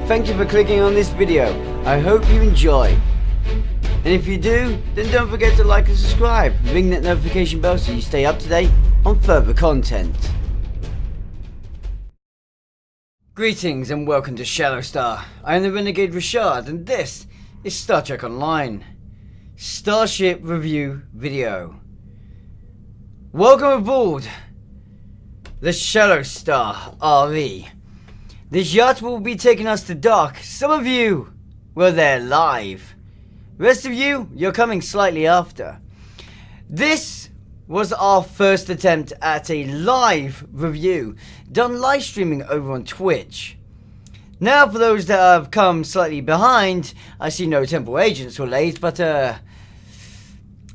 Thank you for clicking on this video. I hope you enjoy. And if you do, then don't forget to like and subscribe. Ring that notification bell so you stay up to date on further content. Greetings and welcome to Shallow Star. I am the Renegade Rashad and this is Star Trek Online. Starship Review Video. Welcome aboard the Shallow Star RE. This yacht will be taking us to dock. Some of you were there live. Rest of you, you're coming slightly after. This was our first attempt at a live review, done live streaming over on Twitch. Now for those that have come slightly behind, I see no Temporal agents were late, but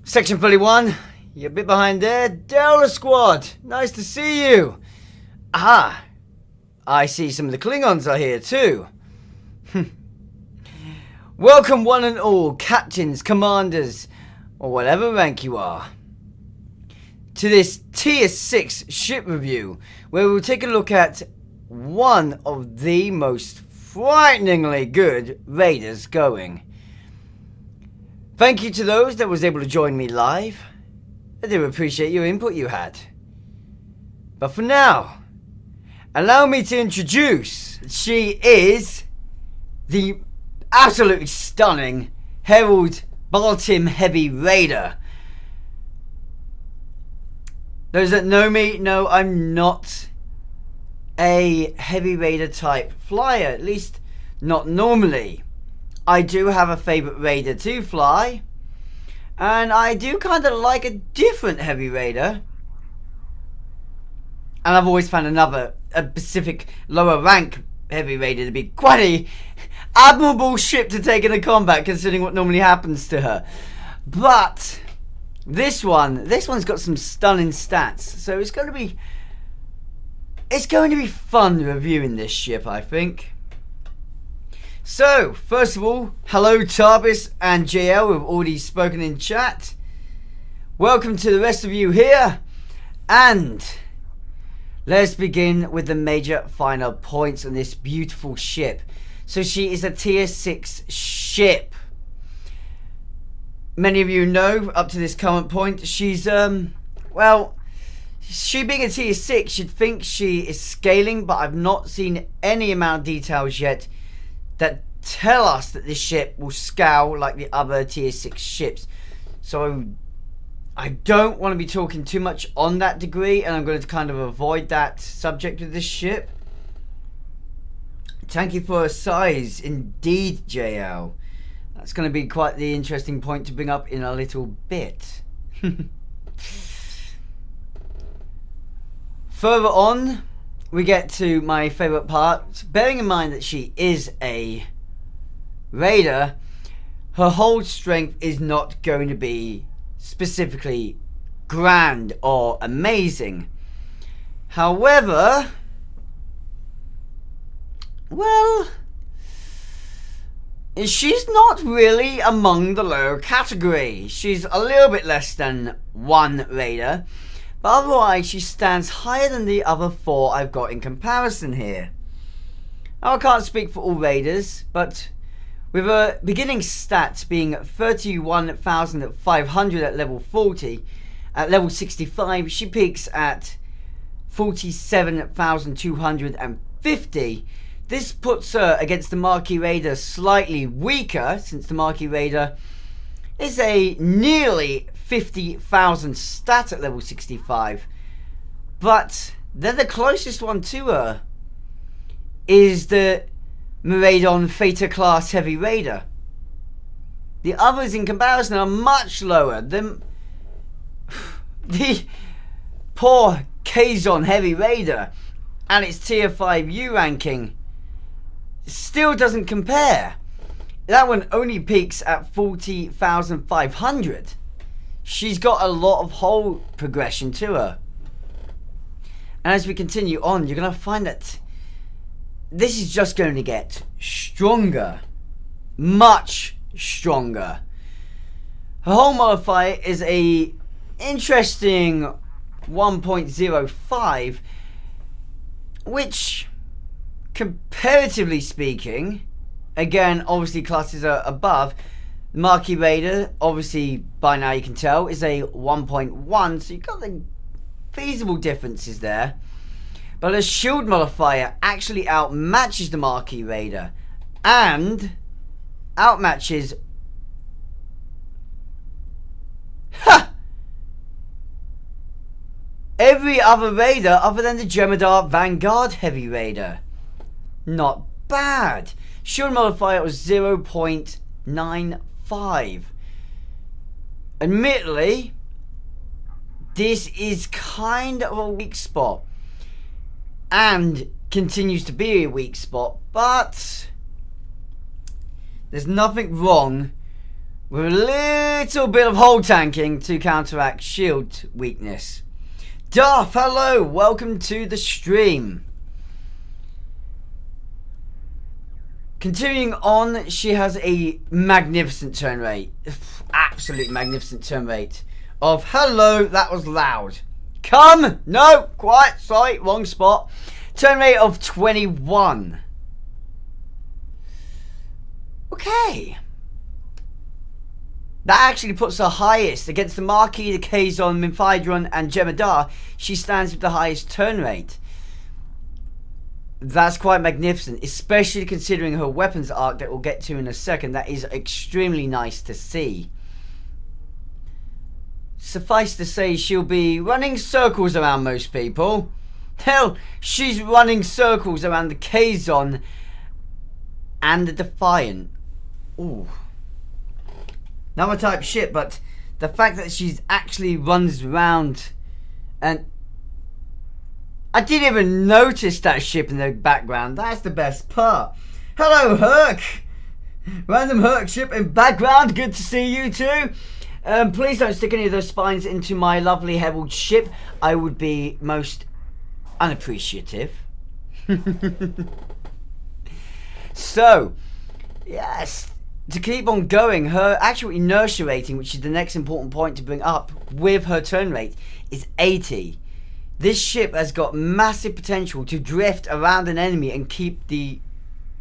Section 31, you're a bit behind there. Delta Squad, nice to see you. Aha, I see some of the Klingons are here too. Welcome one and all, captains, commanders, or whatever rank you are, to this Tier 6 ship review, where we'll take a look at one of the most frighteningly good raiders going. Thank you to those that was able to join me live. I do appreciate your input you had. But for now, allow me to introduce, she is the absolutely stunning HERALD BALTIM Heavy Raider. Those that know me know I'm not a Heavy Raider type flyer, at least not normally. I do have a favourite Raider to fly, and I do kind of like a different Heavy Raider. And I've always found a Pacific lower rank Heavy Raider to be quite a admirable ship to take into combat, considering what normally happens to her. But this one's got some stunning stats, so it's going to be fun reviewing this ship, I think. So first of all, hello Tarbis and JL, we've already spoken in chat. Welcome to the rest of you here, and let's begin with the major final points on this beautiful ship. So she is a Tier 6 ship. Many of you know, up to this current point, she's, well, she being a Tier 6, you'd think she is scaling, but I've not seen any amount of details yet that tell us that this ship will scale like the other Tier 6 ships. So I don't want to be talking too much on that degree, and I'm going to kind of avoid that subject with this ship. Thank you for a size, indeed, JL. That's going to be quite the interesting point to bring up in a little bit. Further on, we get to my favourite part. Bearing in mind that she is a Raider, her hold strength is not going to be specifically grand or amazing. However, well, she's not really among the low category. She's a little bit less than one Raider, but otherwise she stands higher than the other four I've got in comparison here. Now I can't speak for all Raiders, but with her beginning stats being 31,500 at level 40, at level 65 she peaks at 47,250. This puts her against the Marquis Raider slightly weaker, since the Marquis Raider is a nearly 50,000 stat at level 65. But then the closest one to her is the Marauder Theta class Heavy Raider. The others in comparison are much lower. The poor Kazon Heavy Raider and its Tier 5U ranking still doesn't compare. That one only peaks at 40,500. She's got a lot of hull progression to her. And as we continue on, you're going to find that this is just going to get stronger. Much stronger. Her hull modifier is a interesting 1.05, which Comparatively speaking, again, obviously classes are above. The Marquee Raider, obviously by now you can tell, is a 1.1, so you've got the feasible differences there. But a shield modifier actually outmatches the Marquee Raider and outmatches every other Raider other than the Jem'Hadar Vanguard Heavy Raider. Not bad. Shield modifier was 0.95. Admittedly, this is kind of a weak spot and continues to be a weak spot, but there's nothing wrong with a little bit of hull tanking to counteract shield weakness. Darth, hello, welcome to the stream. Continuing on, she has a magnificent turn rate. Absolute magnificent turn rate of, hello, that was loud. Come, no, quiet, sorry, wrong spot. Turn rate of 21. Okay. That actually puts her highest against the Marquis, the Kazon, Minthydron, and Jem'Hadar. She stands with the highest turn rate. That's quite magnificent, especially considering her weapons arc that we'll get to in a second. That is extremely nice to see. Suffice to say, she'll be running circles around most people. Hell, she's running circles around the Kazon and the Defiant. Ooh. Not my type shit, but the fact that she's actually runs around, and I didn't even notice that ship in the background. That's the best part. Hello, Herc. Random Herc ship in background. Good to see you too. Please don't stick any of those spines into my lovely Herald ship. I would be most unappreciative. So, yes, to keep on going, her actual inertia rating, which is the next important point to bring up with her turn rate, is 80. This ship has got massive potential to drift around an enemy and keep the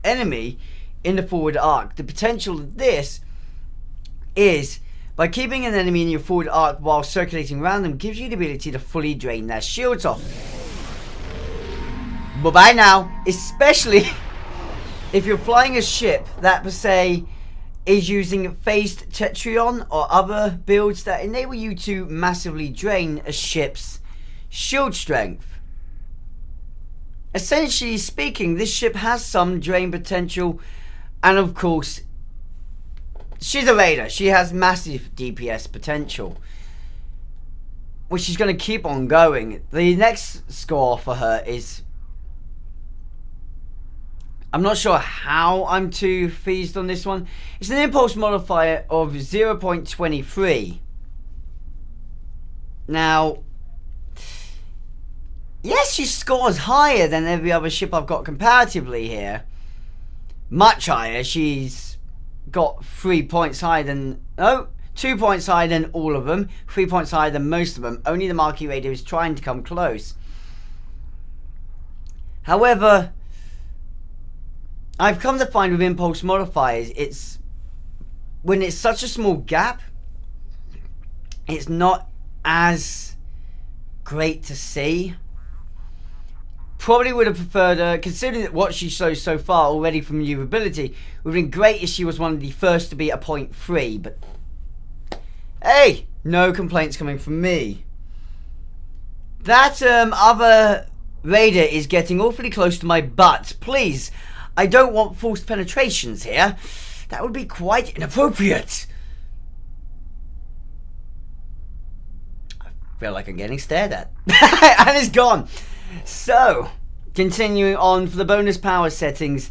enemy in the forward arc. The potential of this is, by keeping an enemy in your forward arc while circulating around them, gives you the ability to fully drain their shields off. But by now, especially if you're flying a ship that, per se, is using phased Tetrion or other builds that enable you to massively drain a ship's shield strength. Essentially speaking, this ship has some drain potential, and of course, she's a Raider. She has massive DPS potential, which is going to keep on going. The next score for her is, I'm not sure how I'm too phased on this one. It's an impulse modifier of 0.23. Now, yes, she scores higher than every other ship I've got comparatively here. Much higher. She's got 3 points higher than... No, 2 points higher than all of them. 3 points higher than most of them. Only the Marquee Raider is trying to come close. However, I've come to find with impulse modifiers, it's... when it's such a small gap, it's not as great to see. Probably would have preferred, considering what she shows so far already from maneuverability, would have been great if she was one of the first to be a 0.3, but hey, no complaints coming from me. That other Raider is getting awfully close to my butt. Please, I don't want forced penetrations here. That would be quite inappropriate. I feel like I'm getting stared at. And it's gone. So, continuing on for the bonus power settings.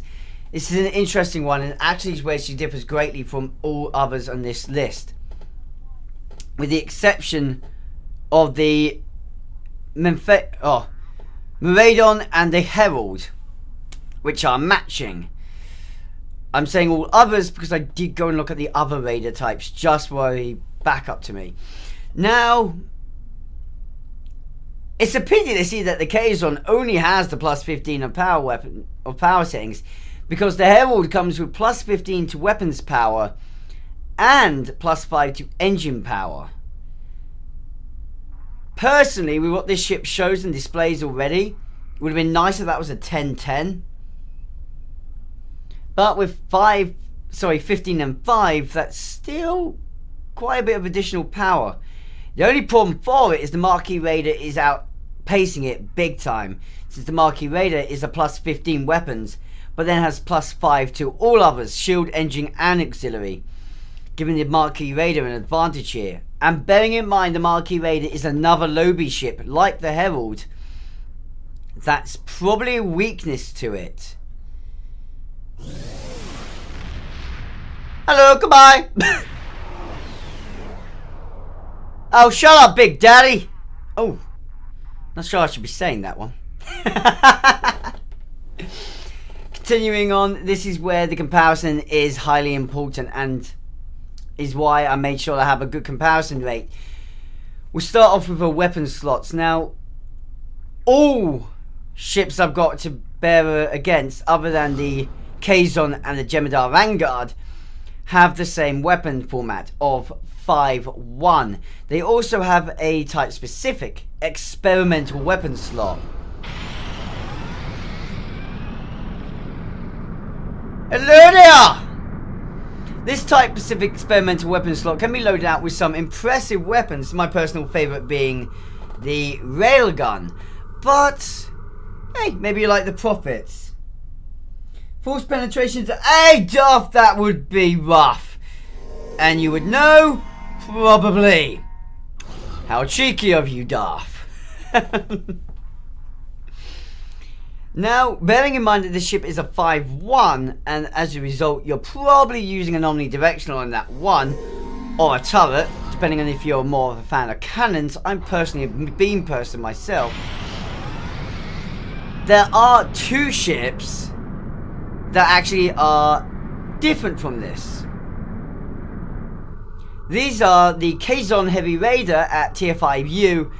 This is an interesting one, and actually is where she differs greatly from all others on this list. With the exception of the Maraudon and the Herald, which are matching. I'm saying all others because I did go and look at the other Raider types just for a backup to me. Now, It's a pity to see that the Kazon only has the plus 15 of power settings, because the Herald comes with plus 15 to weapons power and plus 5 to engine power. Personally, with what this ship shows and displays already, it would have been nice if that was a 10-10. But with 15 and 5, that's still quite a bit of additional power. The only problem for it is the Marquis Raider is outpacing it big time, since the Marquis Raider is a plus 15 weapons, but then has plus 5 to all others, shield, engine and auxiliary, giving the Marquis Raider an advantage here. And bearing in mind the Marquis Raider is another Lobby ship like the Herald, that's probably a weakness to it. Hello, goodbye. Oh, shut up, Big Daddy. Oh, not sure I should be saying that one. Continuing on, this is where the comparison is highly important and is why I made sure to have a good comparison rate. We'll start off with the weapon slots. Now, all ships I've got to bear against, other than the Kazon and the Jem'Hadar Vanguard, have the same weapon format of 5-1. They also have a type-specific experimental weapon slot. Hello there! This type-specific experimental weapon slot can be loaded out with some impressive weapons, my personal favourite being the railgun. But, hey, maybe you like the profits. Force penetration to a Duff, that would be rough. And you would know, probably. How cheeky of you, Duff. Now, bearing in mind that this ship is a 5-1, and as a result, you're probably using an omnidirectional on that one, or a turret, depending on if you're more of a fan of cannons. I'm personally a beam person myself. There are two ships that actually are different from this. These are the Kazon Heavy Raider at Tier 5U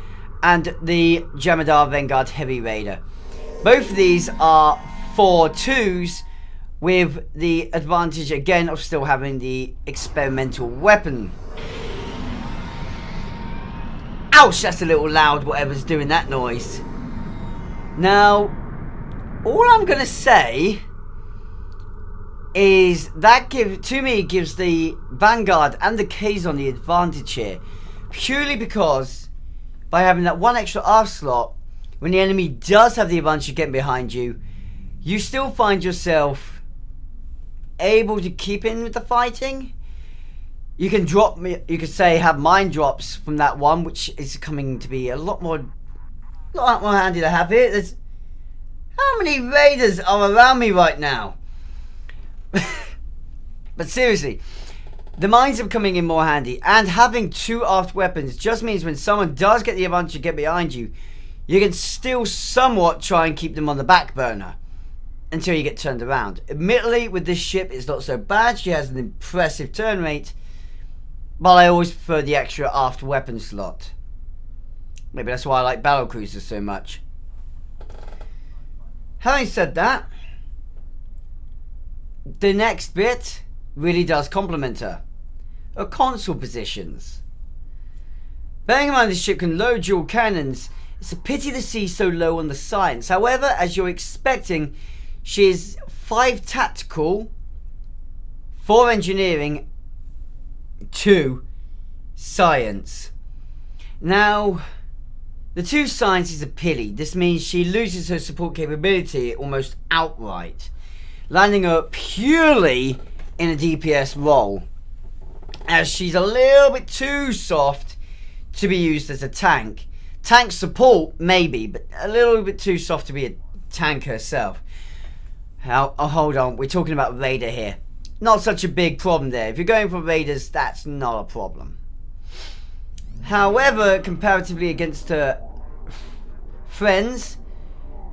and the Jem'Hadar Vanguard Heavy Raider. Both of these are 4-2s with the advantage again of still having the experimental weapon. Ouch, that's a little loud, whatever's doing that noise. Now, all I'm going to say is that gives the Vanguard and the Kazon the advantage here, purely because by having that one extra aft slot, when the enemy does have the advantage of getting behind you, you still find yourself able to keep in with the fighting. You can have mine drops from that one, which is coming to be a lot more handy to have here. How many raiders are around me right now? But seriously, the mines are coming in more handy, and having two aft weapons just means when someone does get the advantage to get behind you, you can still somewhat try and keep them on the back burner until you get turned around. Admittedly, with this ship, it's not so bad. She has an impressive turn rate, but I always prefer the extra aft weapon slot. Maybe that's why I like battle cruisers so much. Having said that, the next bit really does complement her. Her console positions. Bearing in mind this ship can load dual cannons, it's a pity to see so low on the science. However, as you're expecting, she is 5 tactical, 4 engineering, 2 science. Now, the 2 science is a pity. This means she loses her support capability almost outright, landing her purely in a DPS role, as she's a little bit too soft to be used as a tank. Tank support, maybe, but a little bit too soft to be a tank herself. Now, oh, hold on, we're talking about Raider here. Not such a big problem there. If you're going for Raiders, that's not a problem. However, comparatively against her friends,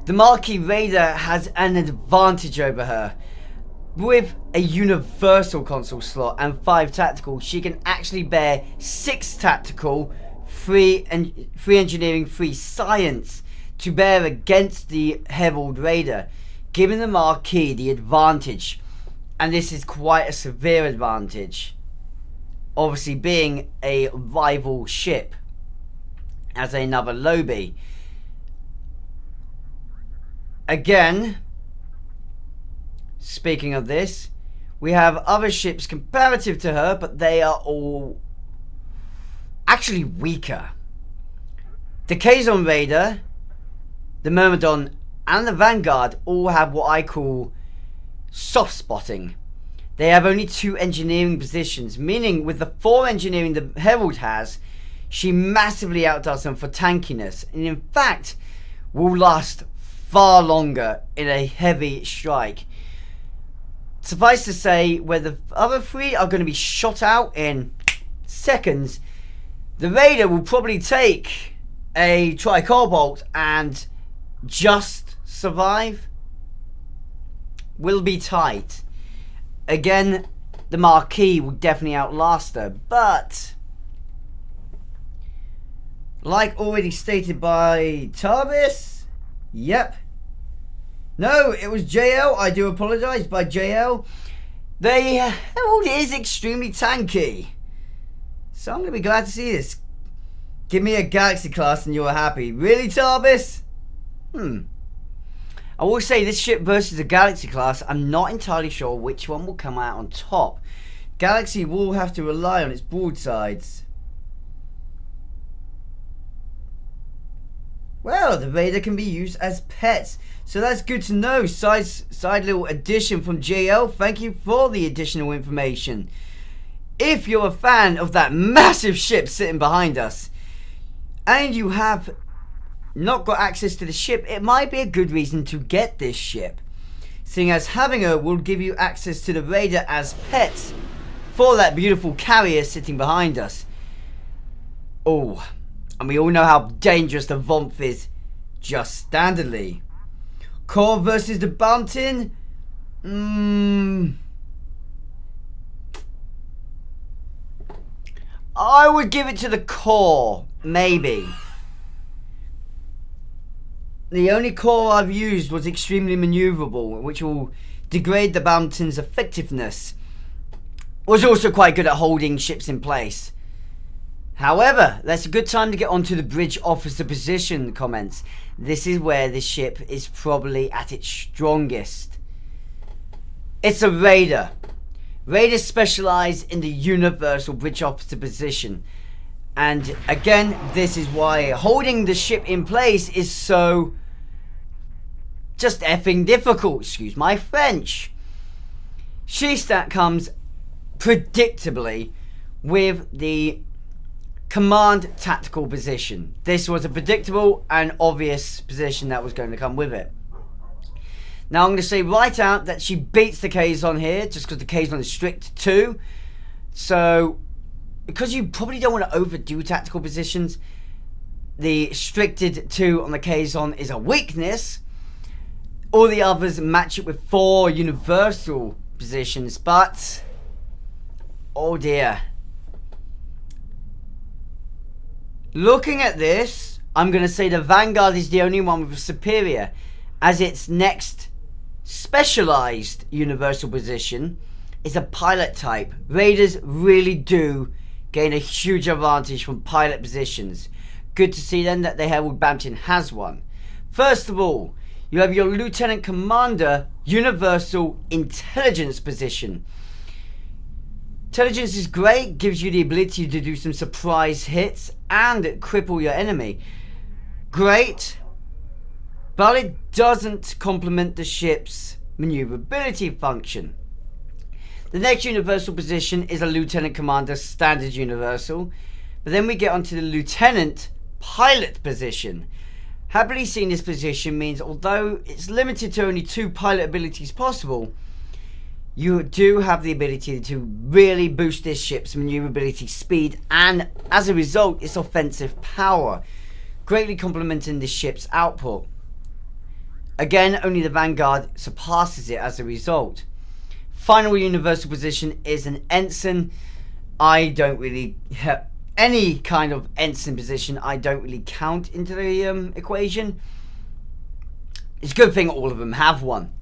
the Marquis Raider has an advantage over her. With a universal console slot and 5 tactical, she can actually bear 6 tactical, 3 engineering, 3 science to bear against the Herald Raider, giving the Marquis the advantage. And this is quite a severe advantage, obviously being a rival ship as another lobby. Again, speaking of this, we have other ships comparative to her, but they are all actually weaker. The Kazon Raider, the Myrmidon, and the Vanguard all have what I call soft spotting. They have only 2 engineering positions, meaning with the 4 engineering the Herald has, she massively outdoes them for tankiness, and in fact will last far longer in a heavy strike. Suffice to say, where the other 3 are going to be shot out in seconds, the Raider will probably take a Tricobalt and just survive. Will be tight. Again, the Marquis will definitely outlast her, but like already stated by Tarbis, yep. No, it was JL. I do apologise, by JL. The Herald is extremely tanky, so I'm going to be glad to see this. Give me a Galaxy class and you're happy. Really, Tarbis? I will say this ship versus a Galaxy class, I'm not entirely sure which one will come out on top. Galaxy will have to rely on its broadsides. Well, the Raider can be used as pets, so that's good to know. Side little addition from JL. Thank you for the additional information. If you're a fan of that massive ship sitting behind us, and you have not got access to the ship, it might be a good reason to get this ship, seeing as having her will give you access to the Raider as pets for that beautiful carrier sitting behind us. Oh, and we all know how dangerous the Vomph is just standardly. Core versus the BALTIM? I would give it to the Core, maybe. The only core I've used was extremely maneuverable, which will degrade the BALTIM's effectiveness. Was also quite good at holding ships in place. However, that's a good time to get onto the bridge officer position comments. This is where this ship is probably at its strongest. It's a Raider. Raiders specialise in the universal bridge officer position. And again, this is why holding the ship in place is so just effing difficult. Excuse my French. She stat comes predictably with the command tactical position. This was a predictable and obvious position that was going to come with it. Now I'm going to say right out that she beats the Kazon here, just because the Kazon is strict 2. So because you probably don't want to overdo tactical positions, the stricted 2 on the Kazon is a weakness. All the others match it with 4 universal positions, but oh dear. Looking at this, I'm going to say the Vanguard is the only one with a superior, as its next specialized universal position is a pilot type. Raiders really do gain a huge advantage from pilot positions. Good to see then that the Herald BALTIM has one. First of all, you have your Lieutenant Commander Universal Intelligence position. Intelligence is great, gives you the ability to do some surprise hits and cripple your enemy. Great, but it doesn't complement the ship's maneuverability function. The next universal position is a Lieutenant Commander Standard Universal, but then we get onto the Lieutenant Pilot position. Happily seeing this position means although it's limited to only 2 pilot abilities possible, you do have the ability to really boost this ship's maneuverability speed and as a result its offensive power, greatly complementing this ship's output. Again, only the Vanguard surpasses it as a result. Final universal position is an Ensign. I don't really any kind of ensign position I don't really count into the equation. It's a good thing all of them have one.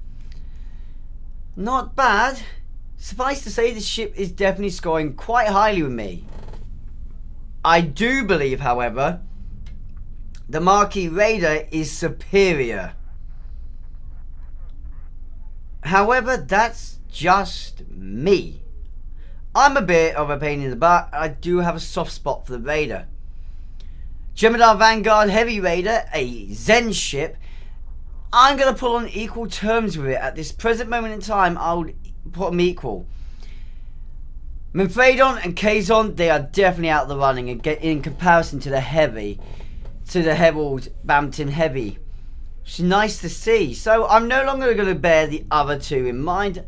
Not bad. Suffice to say, this ship is definitely scoring quite highly with me. I do believe, however, the Marquis Raider is superior. However, that's just me. I'm a bit of a pain in the butt. I do have a soft spot for the Raider. Jem'Hadar Vanguard Heavy Raider, a Zen ship. I'm going to put on equal terms with it. At this present moment in time, I would put them equal. Minthradon and Kazon, they are definitely out of the running in comparison to the Heavy. To the HERALD BALTIM Heavy. Which is nice to see. So I'm no longer going to bear the other two in mind.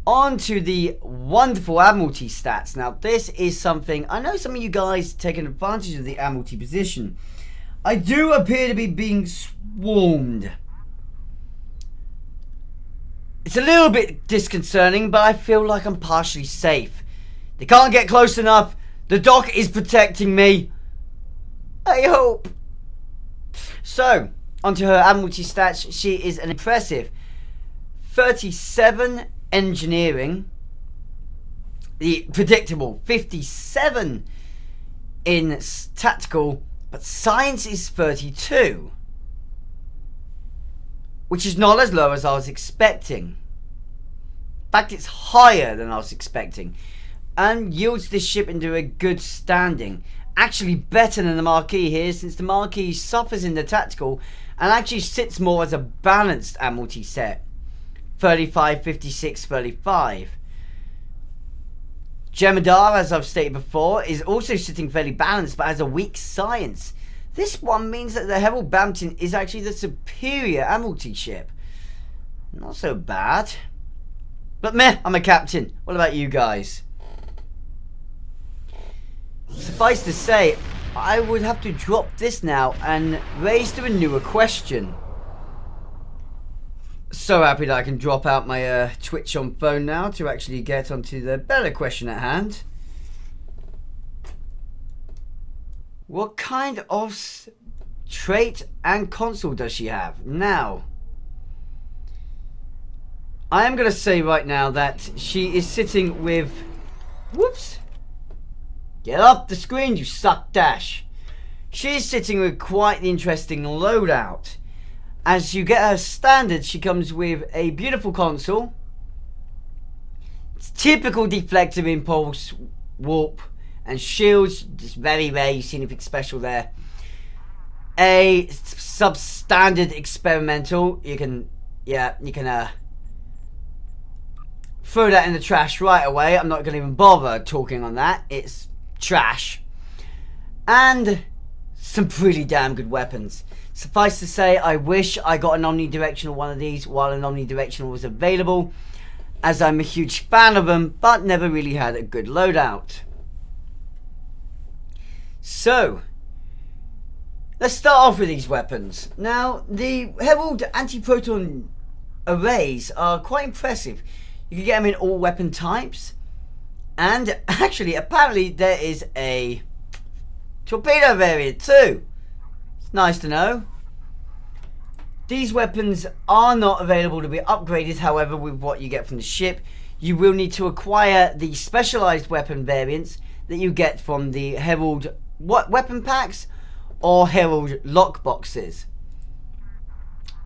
On to the wonderful Admiralty Stats. Now this is something, I know some of you guys taking advantage of the Admiralty position. I do appear to be being swarmed. It's a little bit disconcerting, but I feel like I'm partially safe. They can't get close enough. The dock is protecting me. I hope. So, onto her Admiralty Stats. She is an impressive 37 engineering, the predictable 57 in tactical, but science is 32, which is not as low as I was expecting. In fact, it's higher than I was expecting, and yields this ship into a good standing. Actually better than the Marquis here, since the Marquis suffers in the tactical and actually sits more as a balanced Admiralty set. 35, 56, 35. Jem'Hadar, as I've stated before, is also sitting fairly balanced but has a weak science. This one means that the HERALD BALTIM is actually the superior Admiralty ship. Not so bad. But meh, I'm a captain. What about you guys? Suffice to say, I would have to drop this now and raise to a newer question. So happy that I can drop out my Twitch on phone now to actually get onto the better question at hand. What kind of trait and console does she have? Now, I am going to say right now that she is sitting with... Whoops! Get off the screen, you suck dash! She is sitting with quite the interesting loadout. As you get her standard, she comes with a beautiful console. It's typical deflector, impulse, warp, and shields. Just very rare you see anything special there. A substandard experimental. You can throw that in the trash right away. I'm not going to even bother talking on that. It's trash. And some pretty damn good weapons. Suffice to say, I wish I got an omnidirectional one of these while an omnidirectional was available, as I'm a huge fan of them, but never really had a good loadout. So, let's start off with these weapons. Now, the HERALD anti-proton arrays are quite impressive. You can get them in all weapon types, and actually, apparently, there is a torpedo variant too. Nice to know. These weapons are not available to be upgraded, however, with what you get from the ship. You will need to acquire the specialized weapon variants that you get from the HERALD weapon packs or HERALD lock boxes.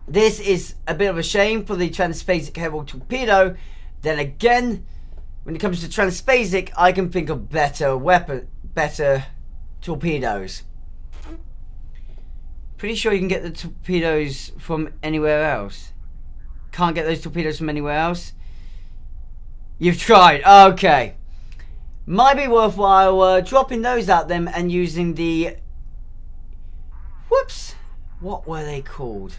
This is a bit of a shame for the transphasic HERALD torpedo. Then again, when it comes to transphasic, I can think of better torpedoes. Pretty sure you can get the torpedoes from anywhere else. Can't get those torpedoes from anywhere else? You've tried. Okay. Might be worthwhile dropping those at them and using the... Whoops. What were they called?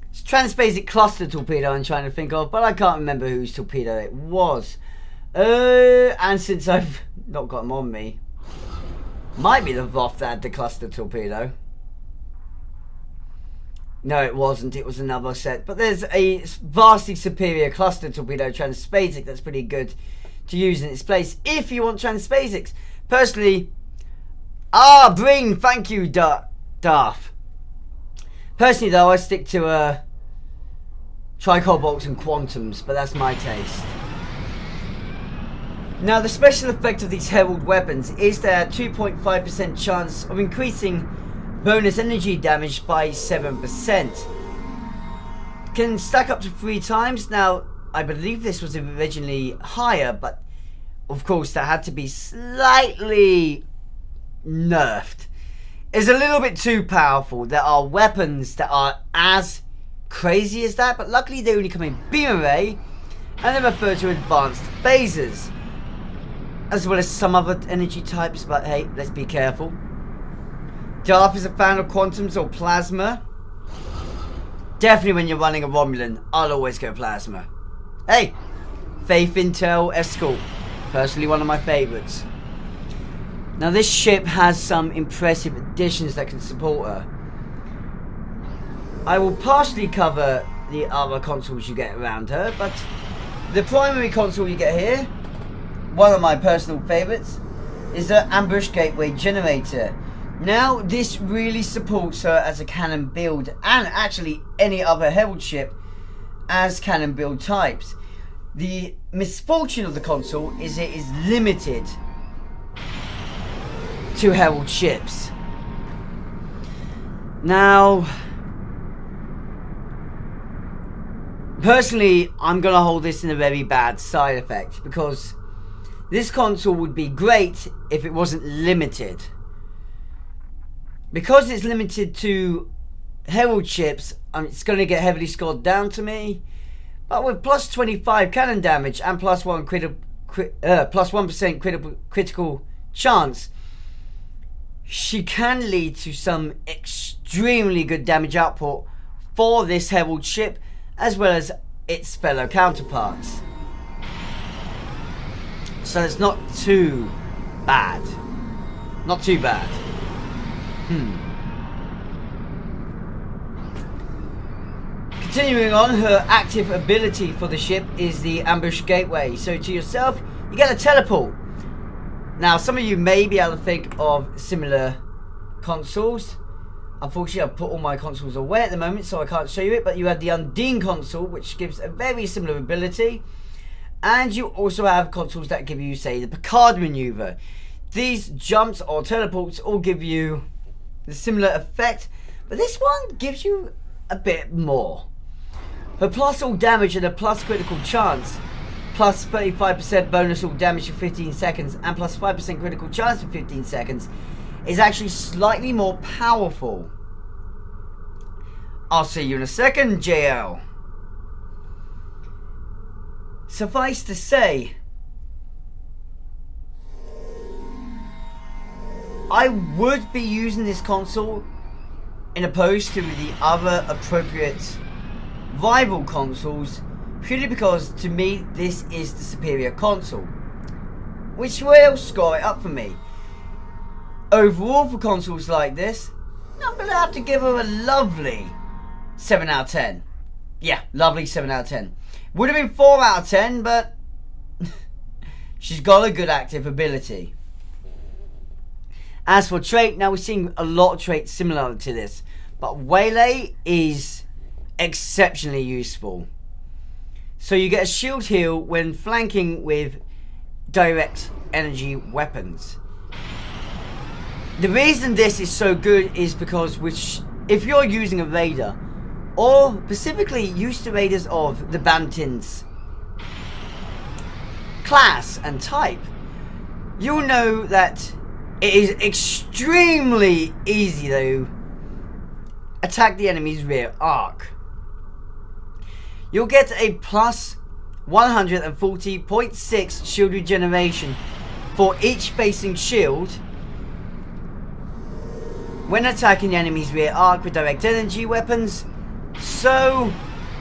It's transphasic cluster torpedo I'm trying to think of, but I can't remember whose torpedo it was. And since I've not got them on me... Might be the VOF that had the cluster torpedo. No, it wasn't. It was another set. But there's a vastly superior cluster torpedo transphasic that's pretty good to use in its place if you want transphasics. Personally, Breen, thank you, Darth. Personally though, I stick to tricobolts and quantums, but that's my taste. Now the special effect of these herald weapons is their 2.5% chance of increasing bonus energy damage by 7%. Can stack up to 3 times. Now I believe this was originally higher, but of course that had to be slightly nerfed. It's a little bit too powerful. There are weapons that are as crazy as that, but luckily they only come in beam array and they're referred to advanced phasers, as well as some other energy types, but hey, let's be careful. Darth is a fan of quantums or plasma. Definitely when you're running a Romulan, I'll always go plasma. Hey, Faith Intel Escort, personally one of my favourites. Now this ship has some impressive additions that can support her. I will partially cover the other consoles you get around her, but the primary console you get here, one of my personal favourites, is the Ambush Gateway Generator. Now this really supports her as a cannon build, and actually any other Herald ship as cannon build types. The misfortune of the console is it is limited to Herald ships. Now personally, I'm going to hold this in a very bad side effect, because this console would be great if it wasn't limited. Because it's limited to Herald ships, it's going to get heavily scored down to me. But with plus 25 cannon damage and plus 1% critical chance, she can lead to some extremely good damage output for this Herald ship, as well as its fellow counterparts. So it's not too bad. Not too bad. Continuing on, her active ability for the ship is the Ambush Gateway. So to yourself, you get a teleport. Now some of you may be able to think of similar consoles. Unfortunately, I've put all my consoles away at the moment, so I can't show you it. But you have the Undine console, which gives a very similar ability. And you also have consoles that give you, say, the Picard maneuver. These jumps or teleports all give you the similar effect, but this one gives you a bit more. Her plus all damage and a plus critical chance, plus 35% bonus all damage for 15 seconds, and plus 5% critical chance for 15 seconds, is actually slightly more powerful. I'll see you in a second, JL. Suffice to say, I would be using this console in opposed to the other appropriate rival consoles, purely because to me this is the superior console, which will score it up for me. Overall, for consoles like this, I'm going to have to give her a lovely 7 out of 10. Yeah, lovely 7 out of 10. Would have been 4 out of 10, but she's got a good active ability. As for trait, now we're seeing a lot of traits similar to this, but Waylay is exceptionally useful. So you get a shield heal when flanking with direct energy weapons. The reason this is so good is because if you're using a raider, or specifically used to raiders of the BALTIM's class and type, you'll know that it is extremely easy to attack the enemy's rear arc. You'll get a plus 140.6 shield regeneration for each facing shield when attacking the enemy's rear arc with direct energy weapons. So,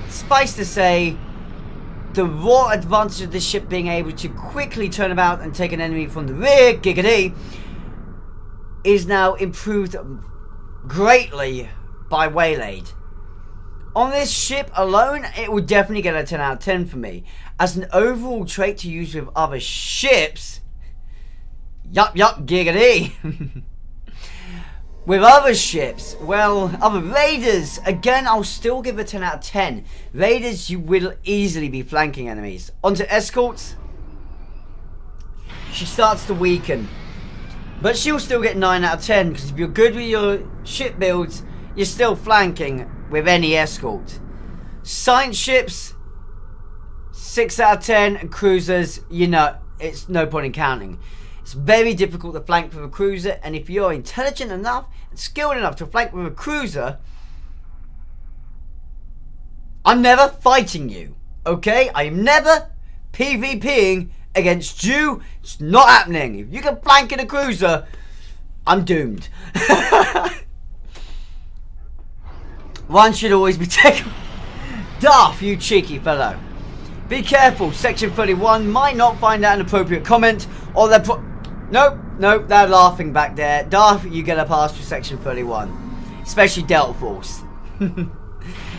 suffice to say, the raw advantage of this ship being able to quickly turn about and take an enemy from the rear, giggity, is now improved greatly by Waylaid. On this ship alone, it will definitely get a 10 out of 10 for me. As an overall trait to use with other ships, yup, giggity. With other ships, well, other raiders, again, I'll still give a 10 out of 10. Raiders, you will easily be flanking enemies. Onto escorts, she starts to weaken. But she'll still get 9 out of 10, because if you're good with your ship builds, you're still flanking with any escort. Science ships, 6 out of 10, and cruisers, you know, it's no point in counting. It's very difficult to flank with a cruiser, and if you're intelligent enough and skilled enough to flank with a cruiser, I'm never fighting you, okay? I'm never PvPing against you. It's not happening. If you can flank in a cruiser, I'm doomed. One should always be taken. Darth, you cheeky fellow. Be careful, Section 31 might not find out an appropriate comment, or they're Nope, they're laughing back there. Darth, you get a pass for Section 31. Especially Delta Force.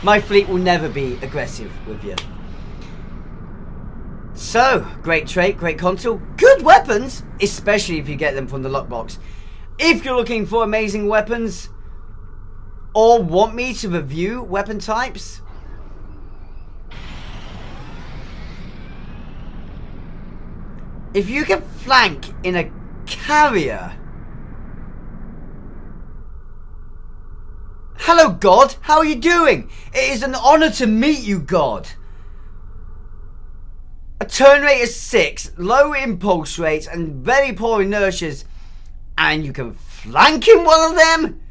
My fleet will never be aggressive with you. So, great trait, great console. Good weapons, especially if you get them from the lockbox. If you're looking for amazing weapons, or want me to review weapon types, if you can flank in a carrier. Hello, God. How are you doing? It is an honor to meet you, God. A turn rate of 6, low impulse rates, and very poor inertias, and you can flank in one of them?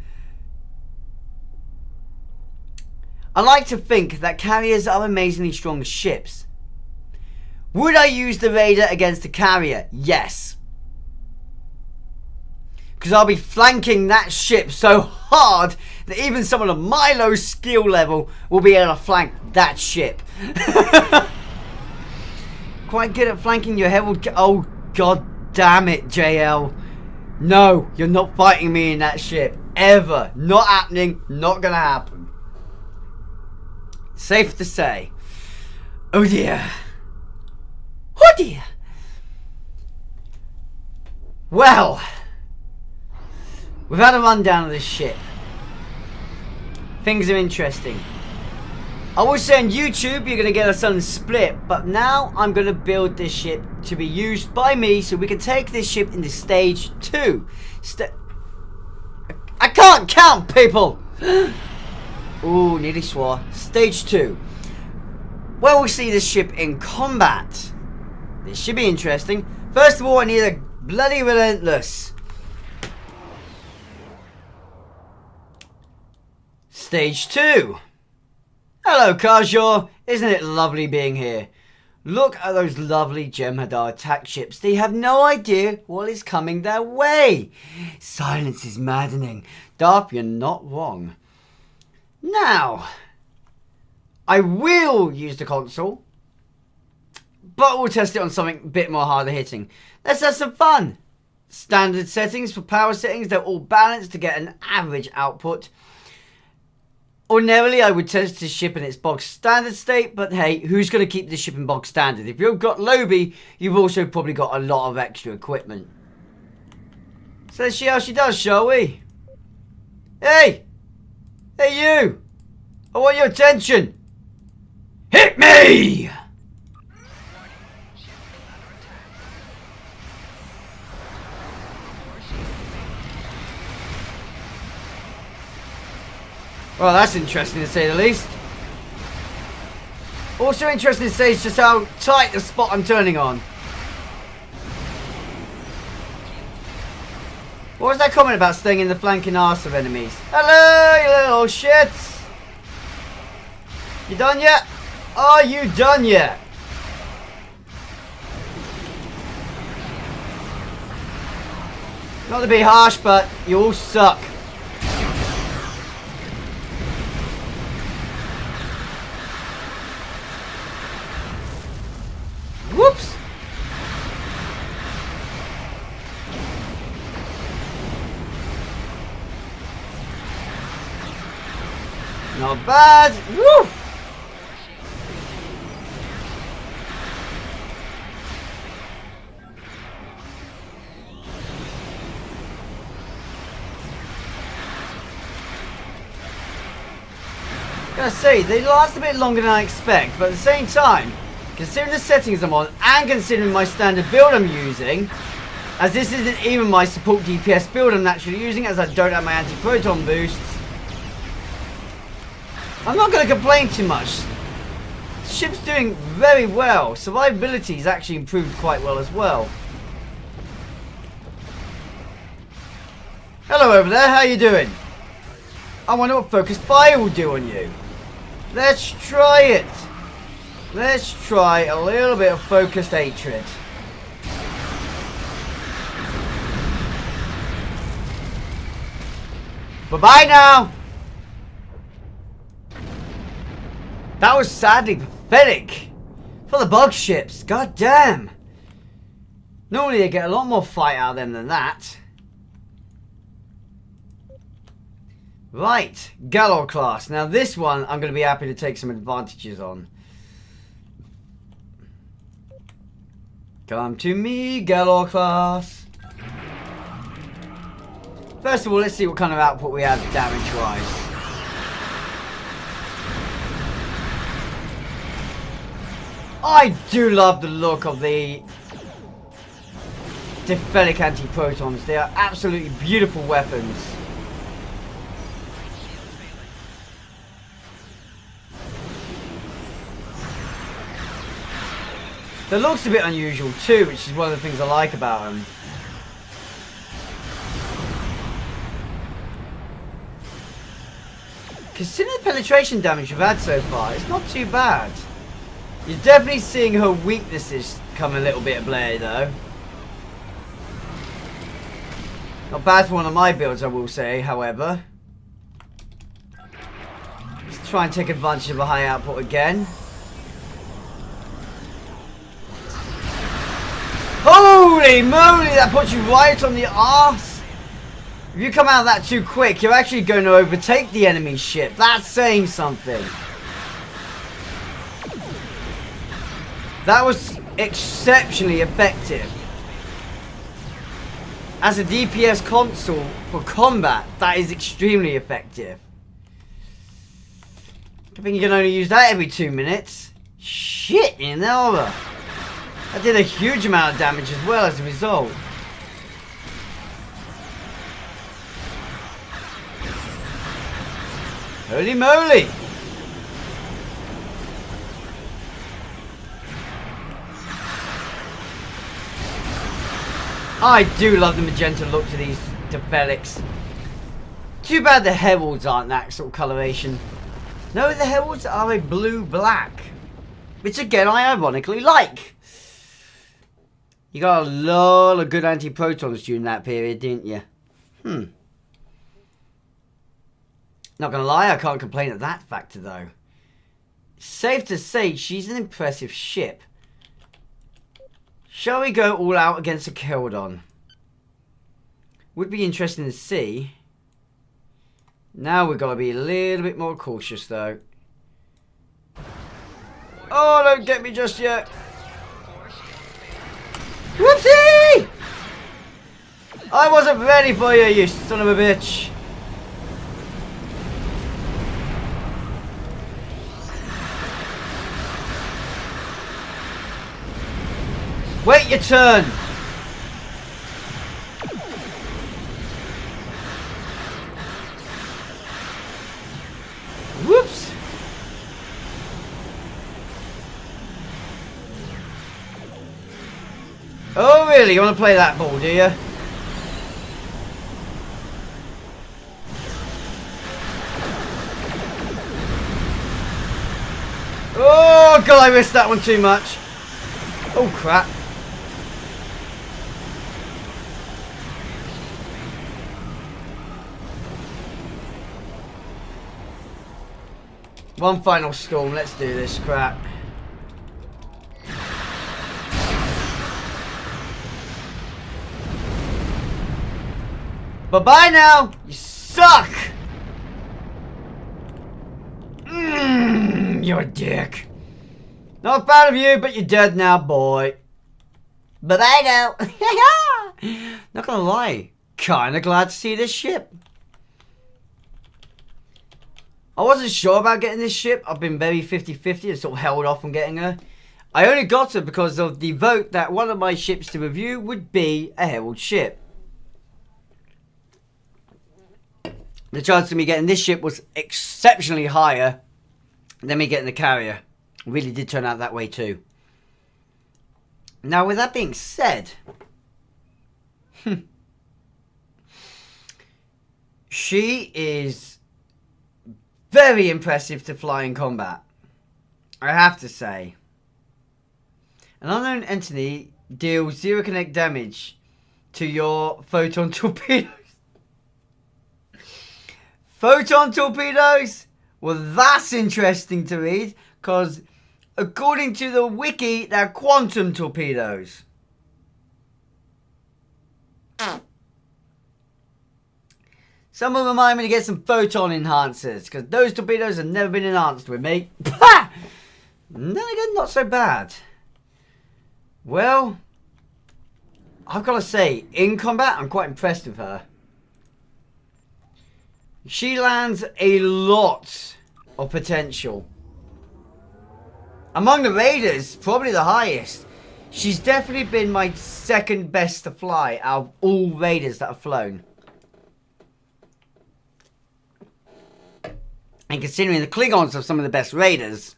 I like to think that carriers are amazingly strong ships. Would I use the Raider against a carrier? Yes. Because I'll be flanking that ship so hard that even someone of my low skill level will be able to flank that ship. Quite good at flanking your Herald. Oh, god damn it, JL. No, you're not fighting me in that ship. Ever. Not happening. Not gonna happen. Safe to say. Oh dear. Oh dear. Well, we've had a rundown of this ship. Things are interesting. I will say on YouTube you're going to get a sudden split, but now I'm going to build this ship to be used by me so we can take this ship into stage 2. I can't count, people! Ooh, nearly swore. Stage 2. Well, we'll see this ship in combat. This should be interesting. First of all, I need a bloody relentless. Stage 2. Hello, Kazon. Isn't it lovely being here? Look at those lovely Jem'Hadar attack ships. They have no idea what is coming their way. Silence is maddening. Darth, you're not wrong. Now, I will use the console, but we'll test it on something a bit more harder hitting. Let's have some fun. Standard settings for power settings. They're all balanced to get an average output. Ordinarily, I would test this ship in its bog standard state, but hey, who's going to keep this ship in bog standard? If you've got Lobie, you've also probably got a lot of extra equipment. So let's see how she does, shall we? Hey! Hey you! I want your attention! Hit me! Well, that's interesting to say the least. Also interesting to say is just how tight the spot I'm turning on. What was that comment about staying in the flanking arse of enemies? Hello, you little shits! You done yet? Are you done yet? Not to be harsh, but you all suck. Whoops! Not bad. Woo! I gotta say, they last a bit longer than I expect, but at the same time, considering the settings I'm on and considering my standard build I'm using, as this isn't even my support DPS build I'm naturally using as I don't have my anti-proton boosts, I'm not going to complain too much. The ship's doing very well. Survivability has actually improved quite well as well. Hello over there, how you doing? I wonder what focused fire will do on you. Let's try it. Let's try a little bit of focused hatred. Bye-bye now. That was sadly pathetic. For the bug ships, god damn. Normally they get a lot more fight out of them than that. Right, Galor class. Now this one I'm going to be happy to take some advantages on. Come to me, Galor class. First of all, let's see what kind of output we have damage-wise. I do love the look of the Dephelic anti-protons. They are absolutely beautiful weapons. The look's a bit unusual too, which is one of the things I like about them. Consider the penetration damage we've had so far, it's not too bad. You're definitely seeing her weaknesses come a little bit of play though. Not bad for one of my builds, I will say, however. Let's try and take advantage of a high output again. Holy moly, that puts you right on the arse. If you come out of that too quick, you're actually going to overtake the enemy ship. That's saying something. That was exceptionally effective. As a DPS console for combat, that is extremely effective. I think you can only use that every 2 minutes. Shit in the other. I did a huge amount of damage as well as a result. Holy moly! I do love the magenta look to these Dephelics. Too bad the heralds aren't that sort of coloration. No, the heralds are a blue-black. Which again I ironically like. You got a lot of good anti-protons during that period, didn't you? Not gonna lie, I can't complain at that factor though. Safe to say, she's an impressive ship. Shall we go all out against a Kazon? Would be interesting to see. Now we've got to be a little bit more cautious though. Oh, don't get me just yet. Whoopsie! I wasn't ready for you, you son of a bitch. Wait your turn. Whoops. Oh really? You want to play that ball, do you? Oh god, I missed that one too much. Oh crap. One final storm, let's do this crap. Bye-bye now! You suck! You're a dick. Not proud of you, but you're dead now, boy. But I know. Not gonna lie, kinda glad to see this ship. I wasn't sure about getting this ship. I've been very 50-50 and sort of held off on getting her. I only got her because of the vote that one of my ships to review would be a Herald ship. The chance of me getting this ship was exceptionally higher than me getting the carrier. It really did turn out that way too. Now, with that being said, she is very impressive to fly in combat, I have to say. An unknown entity deals 0 kinetic damage to your photon torpedoes. Photon torpedoes? Well, that's interesting to read, because according to the wiki, they're quantum torpedoes. Someone remind me to get some photon enhancers, because those torpedoes have never been enhanced with me. Then again, not so bad. Well, I've got to say, in combat, I'm quite impressed with her. She lands a lot of potential. Among the Raiders, probably the highest. She's definitely been my second best to fly out of all Raiders that have flown. And considering the Klingons have some of the best Raiders.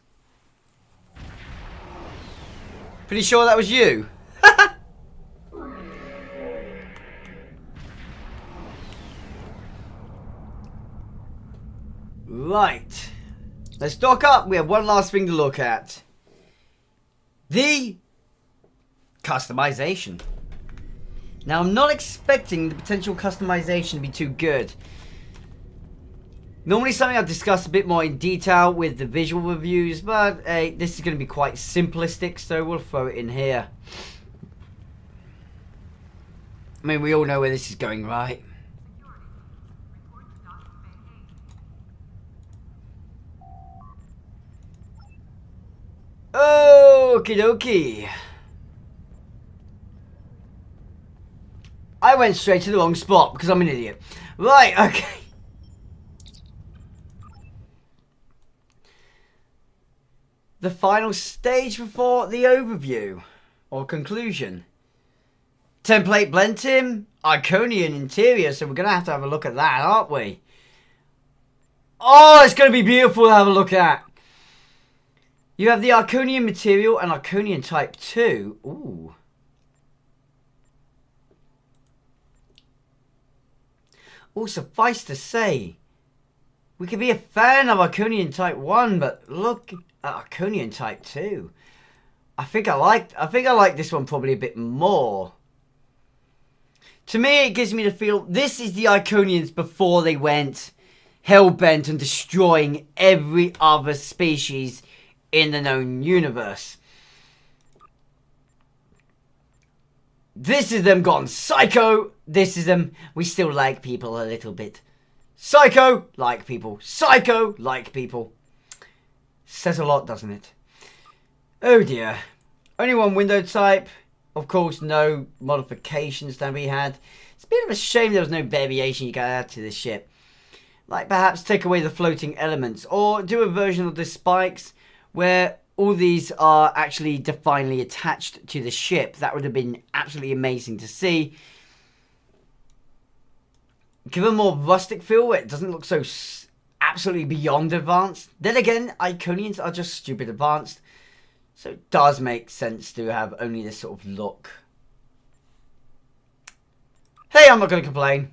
Pretty sure that was you. Right. Let's dock up. We have one last thing to look at. The customization. Now, I'm not expecting the potential customization to be too good. Normally something I'll discuss a bit more in detail with the visual reviews, but this is going to be quite simplistic, so we'll throw it in here. I mean, we all know where this is going, right? Okie dokie. I went straight to the wrong spot because I'm an idiot. Right, okay. The final stage before the overview or conclusion. Template BALTIM, Iconian interior, so we're going to have a look at that, aren't we? Oh, it's going to be beautiful to have a look at. You have the Iconian material and Iconian type 2. Ooh. Oh, suffice to say, we could be a fan of Iconian type 1, but look at Iconian type 2. I think I like this one probably a bit more. To me, it gives me the feel this is the Iconians before they went hell-bent on destroying every other species in the known universe. This is them gone psycho. This is them. We still like people a little bit. Psycho, like people. Psycho, like people. Says a lot, doesn't it? Oh dear. Only one window type. Of course, no modifications that we had. It's a bit of a shame there was no variation you could add to this ship. Like perhaps take away the floating elements, or do a version of the spikes where all these are actually definitely attached to the ship. That would have been absolutely amazing to see. Give a more rustic feel where it doesn't look so absolutely beyond advanced. Then again, Iconians are just stupid advanced. So it does make sense to have only this sort of look. Hey, I'm not going to complain.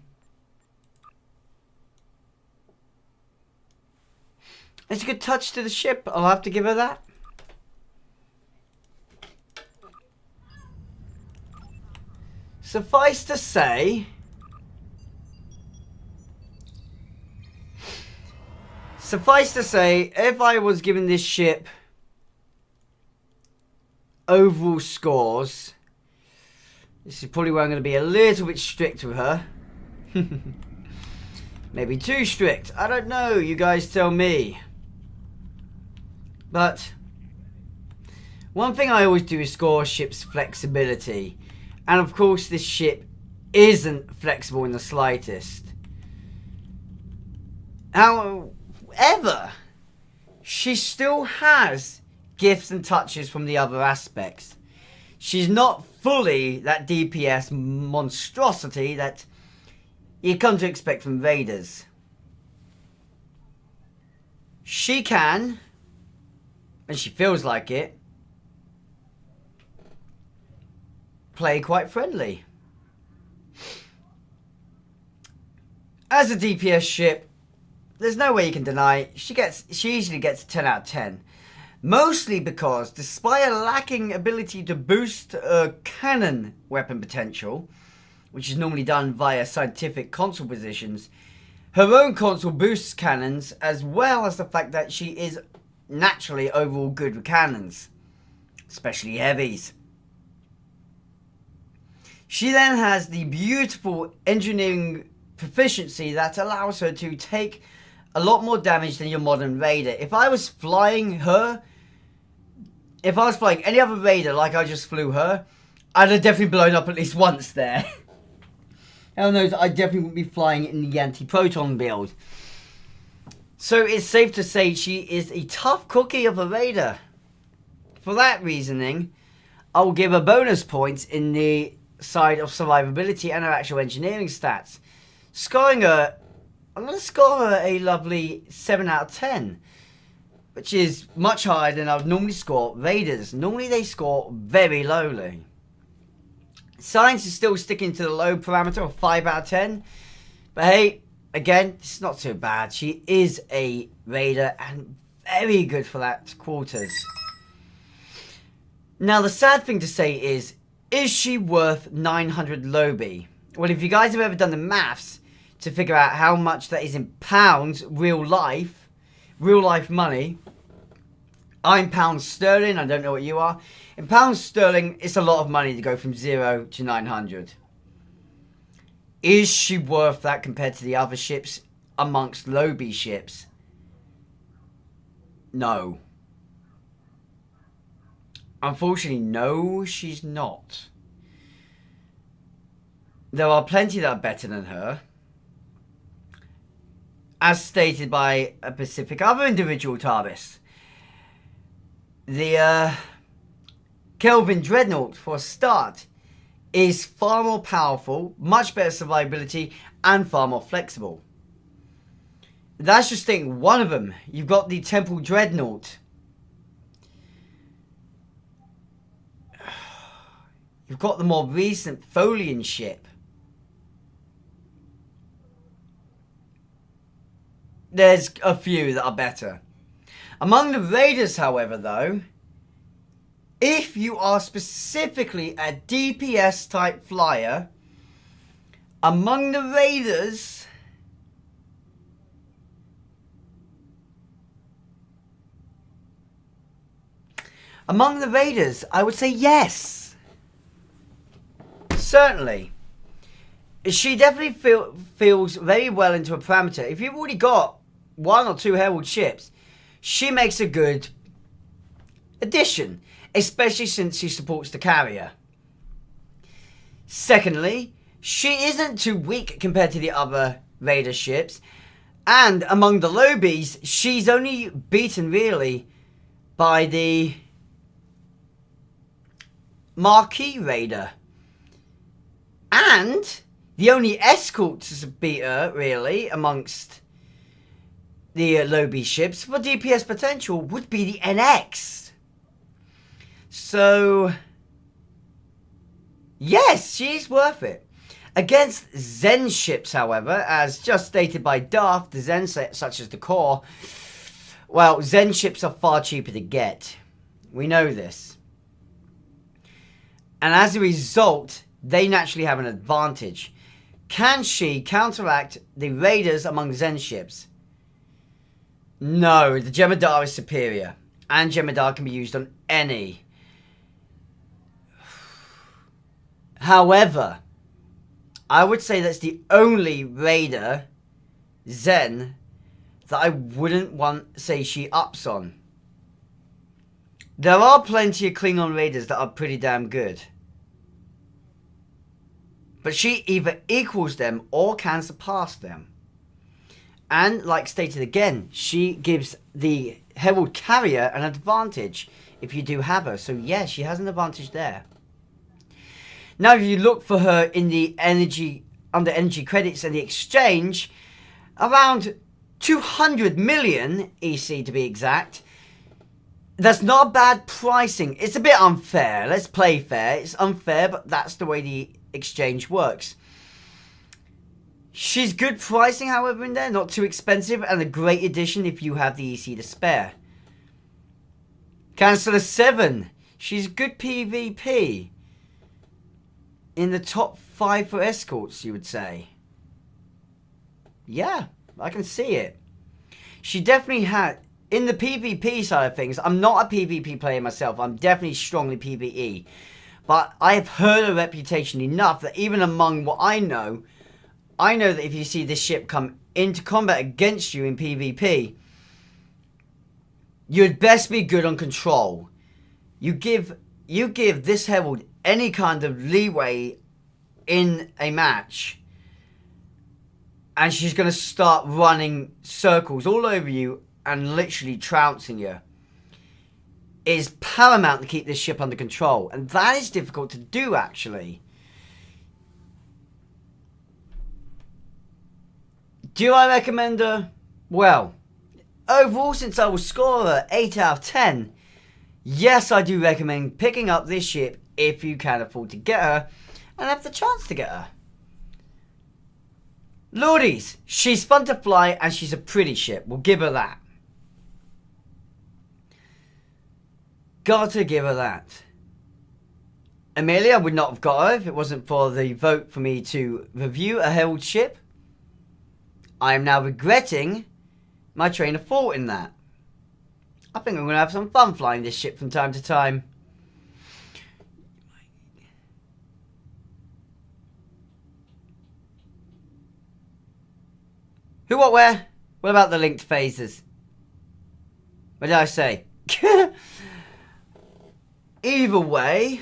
It's a good touch to the ship. I'll have to give her that. Suffice to say, if I was given this ship overall scores, this is probably where I'm going to be a little bit strict with her. Maybe too strict. I don't know. You guys tell me. But one thing I always do is score ship's flexibility. And of course this ship isn't flexible in the slightest. However, she still has gifts and touches from the other aspects. She's not fully that DPS monstrosity that you come to expect from Raiders. She can, and she feels like it, play quite friendly. As a DPS ship, there's no way you can deny she easily gets a 10 out of 10. Mostly because, despite a lacking ability to boost cannon weapon potential, which is normally done via scientific console positions, her own console boosts cannons, as well as the fact that she is naturally overall good with cannons, especially heavies. She then has the beautiful engineering proficiency that allows her to take a lot more damage than your modern Raider. If I was flying her, if I was flying any other Raider like I just flew her, I'd have definitely blown up at least once there. Hell knows, I definitely wouldn't be flying in the anti-proton build. So it's safe to say she is a tough cookie of a Raider. For that reasoning, I will give her bonus points in the side of survivability and her actual engineering stats. Scoring her, I'm going to score her a lovely 7 out of 10. Which is much higher than I would normally score Raiders. Normally they score very lowly. Science is still sticking to the low parameter of 5 out of 10. But hey, again, it's not too bad. She is a Raider and very good for that quarters. Now the sad thing to say is she worth 900 Lobby? Well, if you guys have ever done the maths to figure out how much that is in pounds, real life money, I'm pounds sterling, I don't know what you are. In pounds sterling, it's a lot of money to go from 0 to 900. Is she worth that compared to the other ships amongst Lobby ships? No. Unfortunately, no, she's not. There are plenty that are better than her, as stated by a specific other individual TARDIS. The Kelvin Dreadnought, for a start, is far more powerful, much better survivability, and far more flexible. That's just taking one of them. You've got the Temporal Dreadnought. You've got the more recent Folian ship. There's a few that are better. Among the Raiders, however, though, if you are specifically a DPS type flyer, among the Raiders, I would say yes. Certainly. She definitely feels very well into a parameter. If you've already got 1 or 2 Herald ships, she makes a good addition, especially since she supports the carrier. Secondly, she isn't too weak compared to the other Raider ships, and among the Lobies, she's only beaten really by the Marquee Raider. And the only escort to beat her, really, amongst the Lobby ships for DPS potential would be the NX. So, yes, she's worth it. Against Zen ships, however, as just stated by Darth, the Zen set, such as the Core, well, Zen ships are far cheaper to get. We know this. And as a result, they naturally have an advantage. Can she counteract the Raiders among Zen ships? No, the Jemadar is superior. And Jemadar can be used on any. However, I would say that's the only Raider, Zen, that I wouldn't want, say, she ups on. There are plenty of Klingon raiders that are pretty damn good. But she either equals them or can surpass them. And, like stated again, she gives the Herald carrier an advantage if you do have her. So, yeah, she has an advantage there. Now, if you look for her in the under energy credits and the exchange, around 200 million EC to be exact. That's not bad pricing. It's a bit unfair. Let's play fair. It's unfair, but that's the way the exchange works. She's good pricing, however, in there. Not too expensive, and a great addition if you have the EC to spare. Chancellor 7. She's good PvP. In the top 5 for escorts, you would say. Yeah, I can see it. She definitely had... In the PvP side of things, I'm not a PvP player myself. I'm definitely strongly PvE. But I have heard her reputation enough that even among what I know that if you see this ship come into combat against you in PvP, you'd best be good on control. You give this Herald any kind of leeway in a match, and she's going to start running circles all over you and literally trouncing you. It is paramount to keep this ship under control, and that is difficult to do, actually. Do I recommend her? Well, overall, since I will score her 8 out of 10, yes, I do recommend picking up this ship if you can afford to get her and have the chance to get her. Lordies, she's fun to fly and she's a pretty ship. We'll give her that. Gotta give her that. Amelia would not have got her if it wasn't for the vote for me to review a Herald ship. I am now regretting my train of thought in that. I think I'm going to have some fun flying this ship from time to time. Who, what, where? What about the linked phases? What did I say? Either way,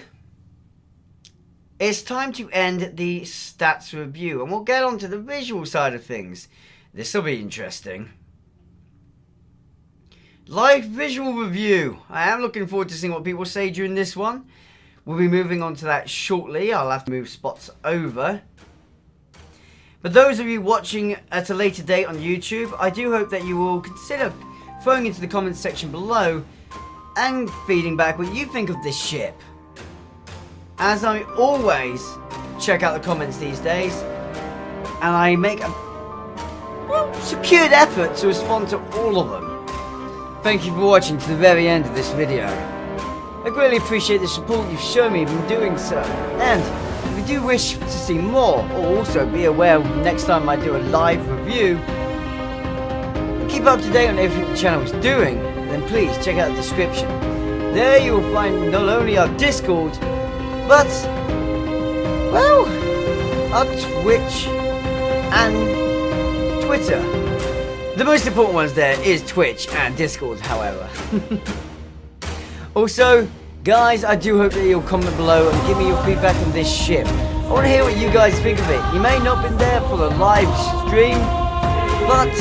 it's time to end the stats review, and we'll get on to the visual side of things. This will be interesting. Live visual review. I am looking forward to seeing what people say during this one. We'll be moving on to that shortly. I'll have to move spots over. But those of you watching at a later date on YouTube, I do hope that you will consider throwing into the comments section below and feeding back what you think of this ship. As I always check out the comments these days, and I make a secured effort to respond to all of them. Thank you for watching to the very end of this video. I greatly appreciate the support you've shown me in doing so, and if you do wish to see more, or also be aware of next time I do a live review, and keep up to date on everything the channel is doing, then please check out the description. There you will find not only our Discord, but, well, our Twitch and Twitter. The most important ones there is Twitch and Discord, however. Also, guys, I do hope that you'll comment below and give me your feedback on this ship. I want to hear what you guys think of it. You may not have been there for the live stream, but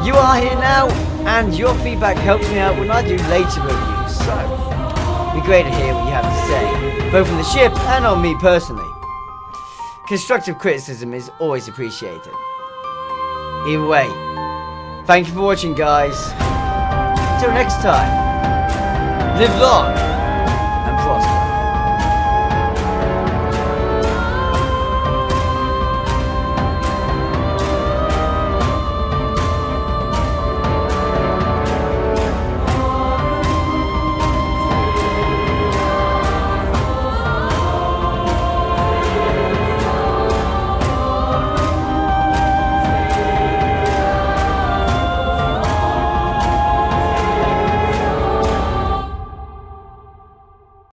you are here now, and your feedback helps me out when I do later reviews. So, it'd be great to hear what you have to say, both on the ship and on me personally. Constructive criticism is always appreciated. Either way, thank you for watching, guys. Until next time, live long